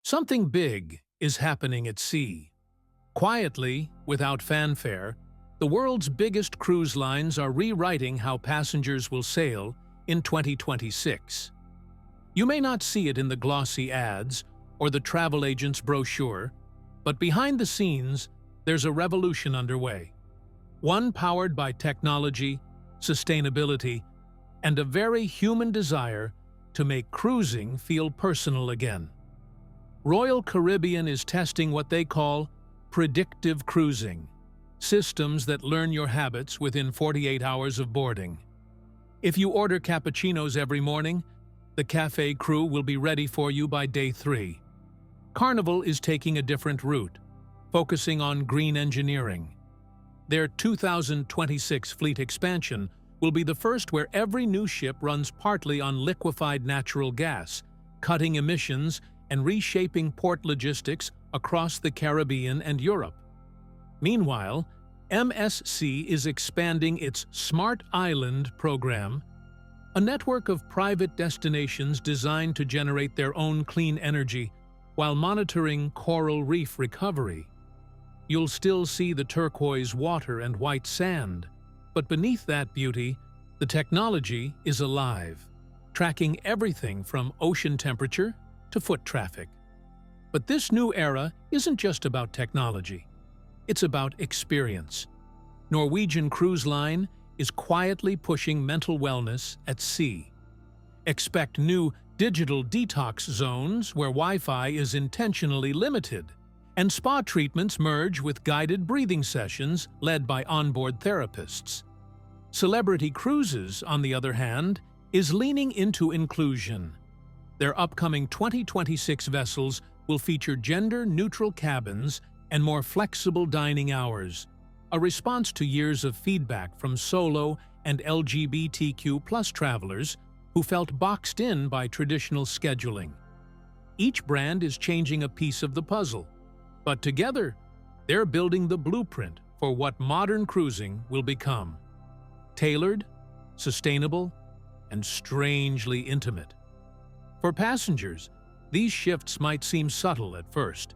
Something big is happening at sea. Quietly, without fanfare, the world's biggest cruise lines are rewriting how passengers will sail in 2026. You may not see it in the glossy ads or the travel agent's brochure, but behind the scenes, there's a revolution underway. One powered by technology, sustainability, and a very human desire to make cruising feel personal again. Royal Caribbean is testing what they call predictive cruising, systems that learn your habits within 48 hours of boarding. If you order cappuccinos every morning, the cafe crew will be ready for you by day 3. Carnival is taking a different route, focusing on green engineering. Their 2026 fleet expansion will be the first where every new ship runs partly on liquefied natural gas, cutting emissions and reshaping port logistics across the Caribbean and Europe. Meanwhile, MSC is expanding its Smart Island program, a network of private destinations designed to generate their own clean energy while monitoring coral reef recovery. You'll still see the turquoise water and white sand, but beneath that beauty, the technology is alive, tracking everything from ocean temperature to foot traffic. But this new era isn't just about technology. It's about experience. Norwegian Cruise Line is quietly pushing mental wellness at sea. Expect new digital detox zones where Wi-Fi is intentionally limited, and spa treatments merge with guided breathing sessions led by onboard therapists. Celebrity Cruises, on the other hand, is leaning into inclusion. Their upcoming 2026 vessels will feature gender-neutral cabins and more flexible dining hours, a response to years of feedback from solo and LGBTQ+ travelers who felt boxed in by traditional scheduling. Each brand is changing a piece of the puzzle, but together, they're building the blueprint for what modern cruising will become. Tailored, sustainable, and strangely intimate. For passengers, these shifts might seem subtle at first.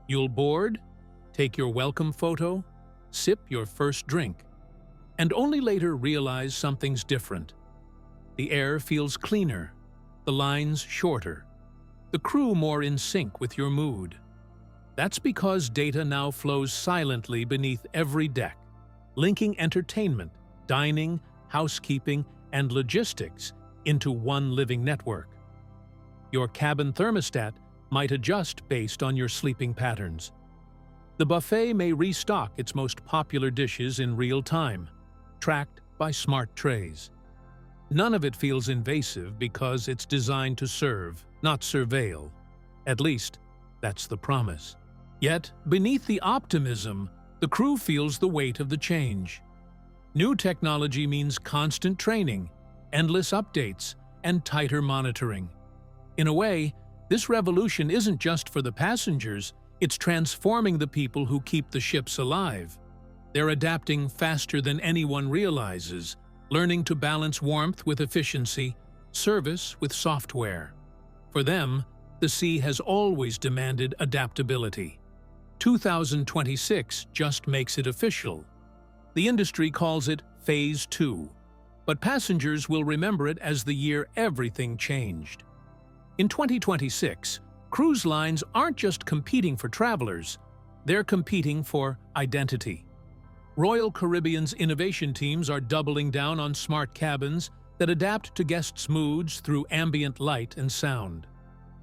You'll board, take your welcome photo, sip your first drink, and only later realize something's different. The air feels cleaner, the lines shorter, the crew more in sync with your mood. That's because data now flows silently beneath every deck, linking entertainment, dining, housekeeping, and logistics into one living network. Your cabin thermostat might adjust based on your sleeping patterns. The buffet may restock its most popular dishes in real time, tracked by smart trays. None of it feels invasive because it's designed to serve, not surveil. At least, that's the promise. Yet, beneath the optimism, the crew feels the weight of the change. New technology means constant training, endless updates, and tighter monitoring. In a way, this revolution isn't just for the passengers, it's transforming the people who keep the ships alive. They're adapting faster than anyone realizes, learning to balance warmth with efficiency, service with software. For them, the sea has always demanded adaptability. 2026 just makes it official. The industry calls it Phase 2, but passengers will remember it as the year everything changed. In 2026, cruise lines aren't just competing for travelers, they're competing for identity. Royal Caribbean's innovation teams are doubling down on smart cabins that adapt to guests' moods through ambient light and sound.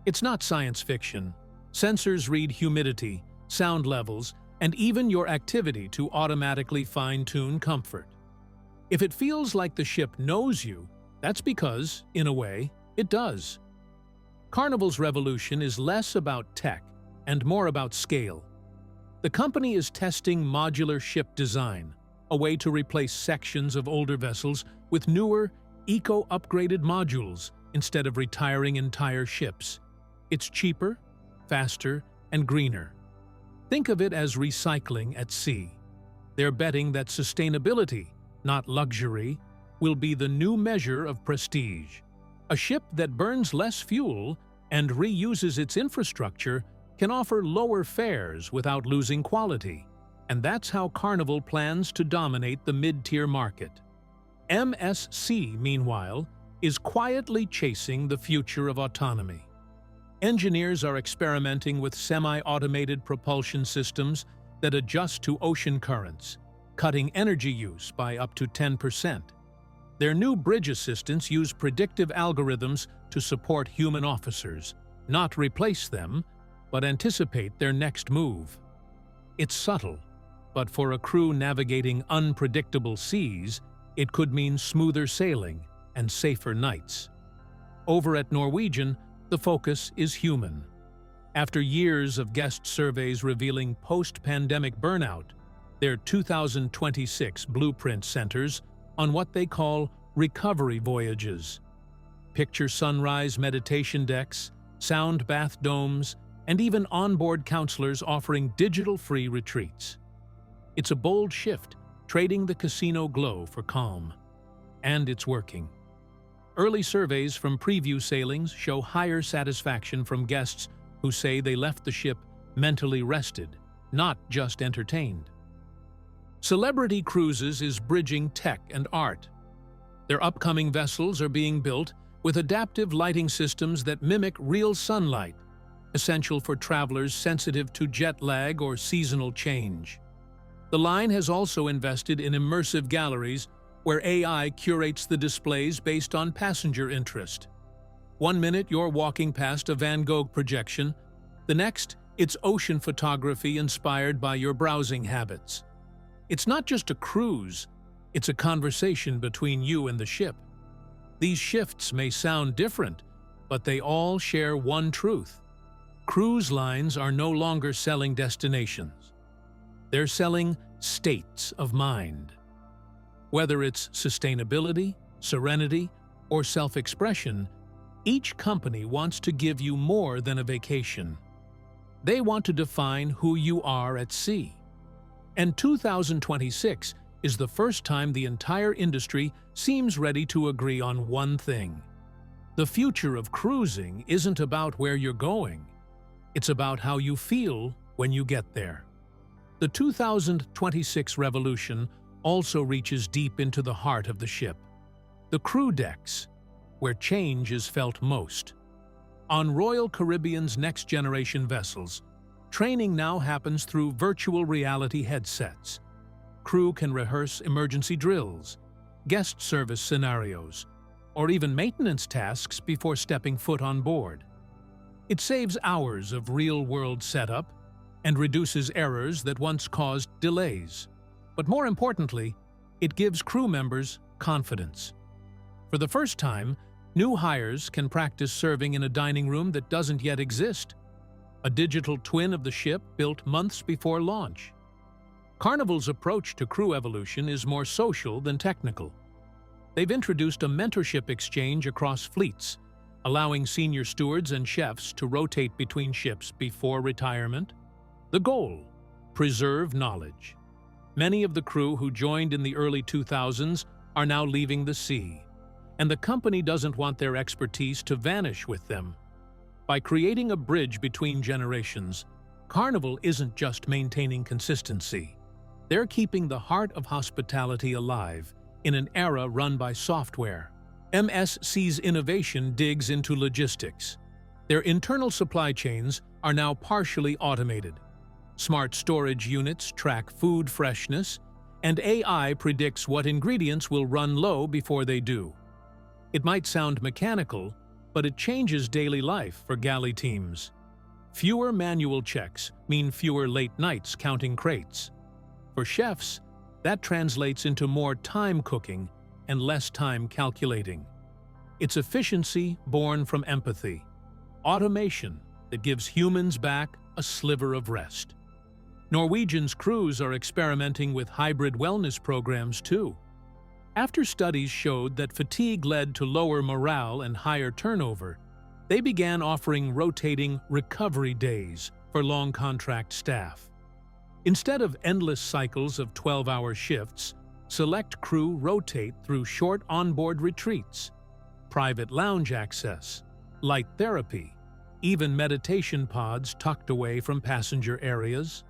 It's not science fiction. Sensors read humidity, sound levels, and even your activity to automatically fine-tune comfort. If it feels like the ship knows you, that's because, in a way, it does. Carnival's revolution is less about tech and more about scale. The company is testing modular ship design, a way to replace sections of older vessels with newer, eco-upgraded modules instead of retiring entire ships. It's cheaper, faster, and greener. Think of it as recycling at sea. They're betting that sustainability, not luxury, will be the new measure of prestige. A ship that burns less fuel and reuses its infrastructure can offer lower fares without losing quality. And that's how Carnival plans to dominate the mid-tier market. MSC, meanwhile, is quietly chasing the future of autonomy. Engineers are experimenting with semi-automated propulsion systems that adjust to ocean currents, cutting energy use by up to 10%. Their new bridge assistants use predictive algorithms to support human officers, not replace them, but anticipate their next move. It's subtle, but for a crew navigating unpredictable seas, it could mean smoother sailing and safer nights. Over at Norwegian, the focus is human. After years of guest surveys revealing post-pandemic burnout, their 2026 blueprint centers on what they call recovery voyages. Picture sunrise meditation decks, sound bath domes, and even onboard counselors offering digital-free retreats. It's a bold shift, trading the casino glow for calm. And it's working. Early surveys from preview sailings show higher satisfaction from guests who say they left the ship mentally rested, not just entertained. Celebrity Cruises is bridging tech and art. Their upcoming vessels are being built with adaptive lighting systems that mimic real sunlight, essential for travelers sensitive to jet lag or seasonal change. The line has also invested in immersive galleries where AI curates the displays based on passenger interest. One minute you're walking past a Van Gogh projection, the next it's ocean photography inspired by your browsing habits. It's not just a cruise, it's a conversation between you and the ship. These shifts may sound different, but they all share one truth. Cruise lines are no longer selling destinations. They're selling states of mind. Whether it's sustainability, serenity, or self-expression, each company wants to give you more than a vacation. They want to define who you are at sea. And 2026 is the first time the entire industry seems ready to agree on one thing. The future of cruising isn't about where you're going. It's about how you feel when you get there. The 2026 revolution also reaches deep into the heart of the ship. The crew decks, where change is felt most. On Royal Caribbean's next-generation vessels, training now happens through virtual reality headsets. Crew can rehearse emergency drills, guest service scenarios, or even maintenance tasks before stepping foot on board. It saves hours of real-world setup and reduces errors that once caused delays. But more importantly, it gives crew members confidence. For the first time, new hires can practice serving in a dining room that doesn't yet exist, a digital twin of the ship built months before launch. Carnival's approach to crew evolution is more social than technical. They've introduced a mentorship exchange across fleets, allowing senior stewards and chefs to rotate between ships before retirement. The goal: preserve knowledge. Many of the crew who joined in the early 2000s are now leaving the sea, and the company doesn't want their expertise to vanish with them. By creating a bridge between generations, Carnival isn't just maintaining consistency. They're keeping the heart of hospitality alive in an era run by software. MSC's innovation digs into logistics. Their internal supply chains are now partially automated. Smart storage units track food freshness, and AI predicts what ingredients will run low before they do. It might sound mechanical, but it changes daily life for galley teams. Fewer manual checks mean fewer late nights counting crates. For chefs, that translates into more time cooking and less time calculating. It's efficiency born from empathy, automation that gives humans back a sliver of rest. Norwegian's crews are experimenting with hybrid wellness programs too. After studies showed that fatigue led to lower morale and higher turnover, they began offering rotating recovery days for long contract staff. Instead of endless cycles of 12-hour shifts, select crew rotate through short onboard retreats, private lounge access, light therapy, even meditation pods tucked away from passenger areas.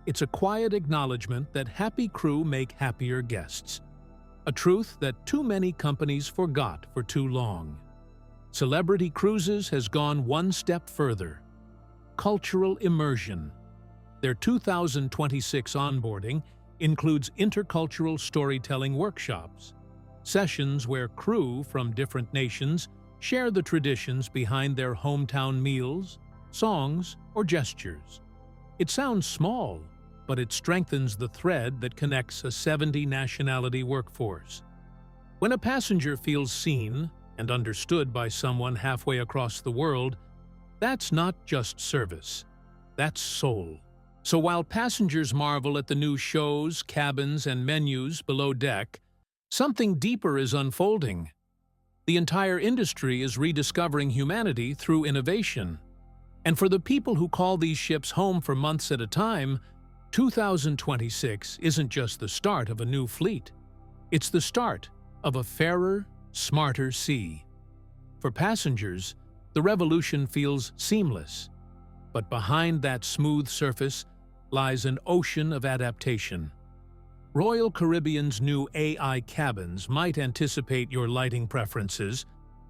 It's a quiet acknowledgement that happy crew make happier guests, a truth that too many companies forgot for too long. Celebrity Cruises has gone one step further. Cultural immersion. Their 2026 onboarding includes intercultural storytelling workshops, sessions where crew from different nations share the traditions behind their hometown meals, songs, or gestures. It sounds small, but it strengthens the thread that connects a 70-nationality workforce. When a passenger feels seen and understood by someone halfway across the world, that's not just service, that's soul. So while passengers marvel at the new shows, cabins, and menus below deck, something deeper is unfolding. The entire industry is rediscovering humanity through innovation. And for the people who call these ships home for months at a time, 2026 isn't just the start of a new fleet. It's the start of a fairer, smarter sea. For passengers, the revolution feels seamless. But behind that smooth surface lies an ocean of adaptation. Royal Caribbean's new AI cabins might anticipate your lighting preferences,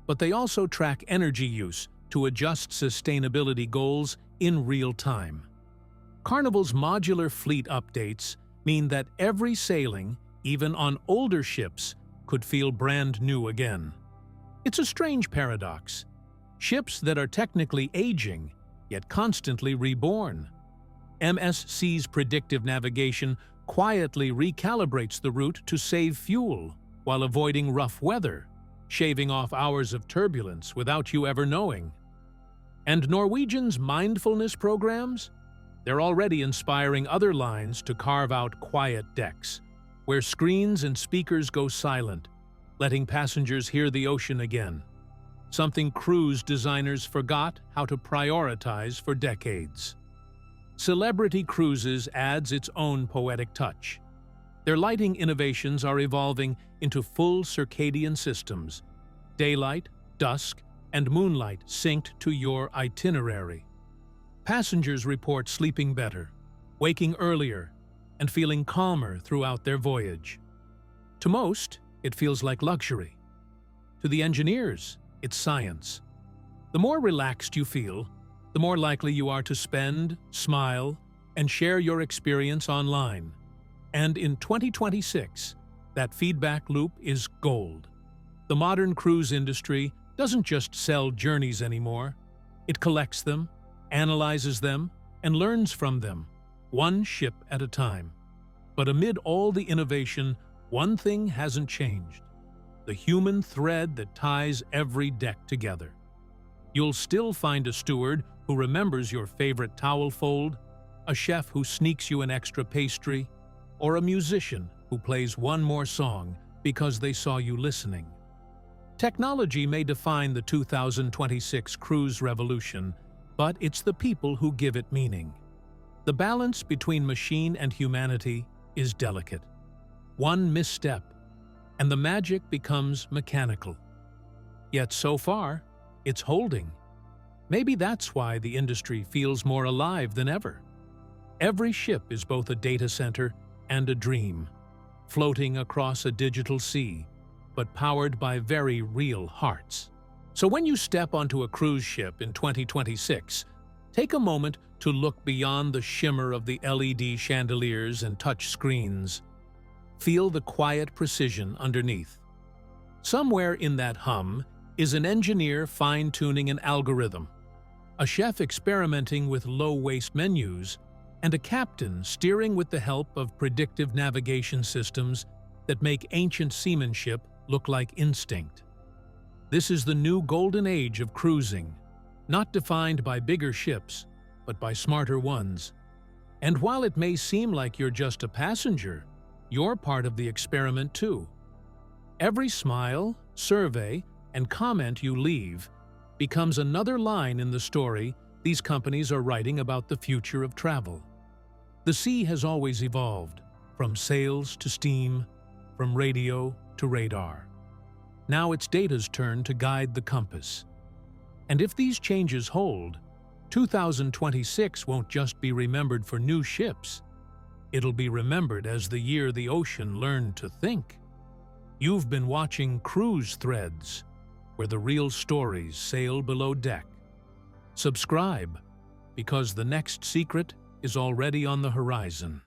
but they also track energy use to adjust sustainability goals in real time. Carnival's modular fleet updates mean that every sailing, even on older ships, could feel brand new again. It's a strange paradox. Ships that are technically aging, yet constantly reborn. MSC's predictive navigation quietly recalibrates the route to save fuel while avoiding rough weather, shaving off hours of turbulence without you ever knowing. And Norwegian's mindfulness programs? They're already inspiring other lines to carve out quiet decks, where screens and speakers go silent, letting passengers hear the ocean again. Something cruise designers forgot how to prioritize for decades. Celebrity Cruises adds its own poetic touch. Their lighting innovations are evolving into full circadian systems. Daylight, dusk, and moonlight synced to your itinerary. Passengers report sleeping better, waking earlier, and feeling calmer throughout their voyage. To most, it feels like luxury. To the engineers, it's science. The more relaxed you feel, the more likely you are to spend, smile, and share your experience online. And in 2026, that feedback loop is gold. The modern cruise industry doesn't just sell journeys anymore. It collects them, analyzes them, and learns from them, one ship at a time. But amid all the innovation, one thing hasn't changed: the human thread that ties every deck together. You'll still find a steward who remembers your favorite towel fold, a chef who sneaks you an extra pastry, or a musician who plays one more song because they saw you listening. Technology may define the 2026 cruise revolution, but it's the people who give it meaning. The balance between machine and humanity is delicate. One misstep, and the magic becomes mechanical. Yet so far, it's holding. Maybe that's why the industry feels more alive than ever. Every ship is both a data center and a dream, floating across a digital sea, but powered by very real hearts. So when you step onto a cruise ship in 2026, take a moment to look beyond the shimmer of the LED chandeliers and touch screens. Feel the quiet precision underneath. Somewhere in that hum is an engineer fine-tuning an algorithm, a chef experimenting with low-waste menus, and a captain steering with the help of predictive navigation systems that make ancient seamanship look like instinct. This is the new golden age of cruising, not defined by bigger ships, but by smarter ones. And while it may seem like you're just a passenger, you're part of the experiment too. Every smile, survey, and comment you leave becomes another line in the story these companies are writing about the future of travel. The sea has always evolved, from sails to steam, from radio to radar. Now it's data's turn to guide the compass. And if these changes hold, 2026 won't just be remembered for new ships. It'll be remembered as the year the ocean learned to think. You've been watching Cruise Threads, where the real stories sail below deck. Subscribe, because the next secret is already on the horizon.